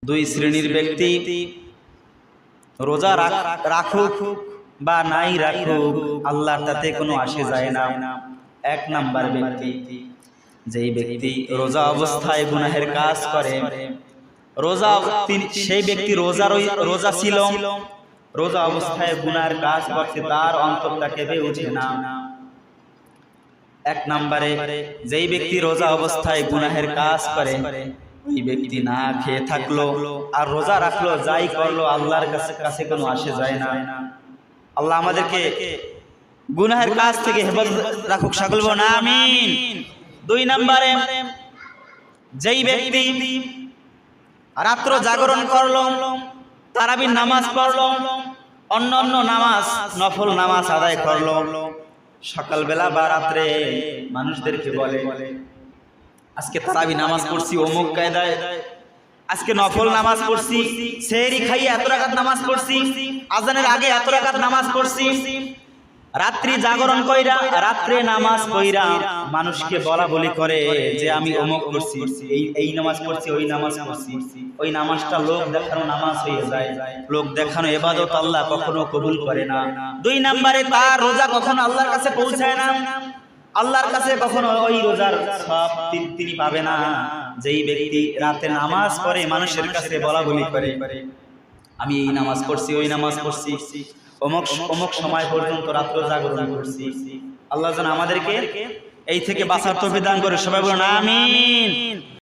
দুই শ্রেণীর ব্যক্তি রোজা রাখুক বা নাই রাখুক আল্লাহর তাতে কোনো আসে যায় না। এক নাম্বার ব্যক্তি, যেই ব্যক্তি রোজা অবস্থায় গুনাহের কাজ করে, সেই ব্যক্তি রোজা ছিল, রোজা অবস্থায় গুনাহের কাজ করছে, তার অন্তরটা কেঁপে ওঠে না। এক নম্বরে যেই ব্যক্তি রোজা অবস্থায় গুনাহের কাজ করে, ওই ব্যক্তি না খেয়ে থাকলো আর রোজা রাখলো, যাই করলো আল্লাহর কাছে কোনো আসে যায় না। আল্লাহ আমাদেরকে গুনাহের কাজ থেকে হেফাজত রাখুক, সকল বলুন আমিন। দুই নম্বরে যেই ব্যক্তি রাত্র জাগরণ করলো, তারাবির নামাজ পড়লো, অন্যান্য নামাজ নফল নামাজ আদায় করলো, সকালবেলা বা রাত্রে মানুষদেরকে বলে আজকে তারাবি নামাজ পড়ছি অমুক কায়দায়, আজকে নফল নামাজ পড়ছি, সেহরি খাইয়ে এত রাকাত নামাজ পড়ছি, আজানের আগে এত রাকাত নামাজ পড়ছি, রাত্রি জাগরণ কইরা রাত্রে নামাজ পড়া মানুষকে বলা বলি করে যে আমি অমুক করছি, এই নামাজ পড়ছি, ওই নামাজ পড়ছি। ওই নামাজটা লোক দেখানো নামাজ হয়ে যায়। লোক দেখানো ইবাদত আল্লাহ কখনো কবুল করে না। দুই নম্বরে তার রোজা কখনো আল্লাহর কাছে পৌঁছায় না, আল্লাহর কাছে কখনো ওই রোজার সব তিনি পাবে না। যেই ব্যক্তি রাতে নামাজ পড়ে মানুষের কাছে বলা বলি করে আমি এই নামাজ পড়ছি, ওই নামাজ পড়ছি, অমুক সময় পর্যন্ত রাত্র জাগরণ করছি। আল্লাহ যেন আমাদেরকে এই থেকে বাঁচার তৌফিক দান করে, সবাই বলুন আমিন।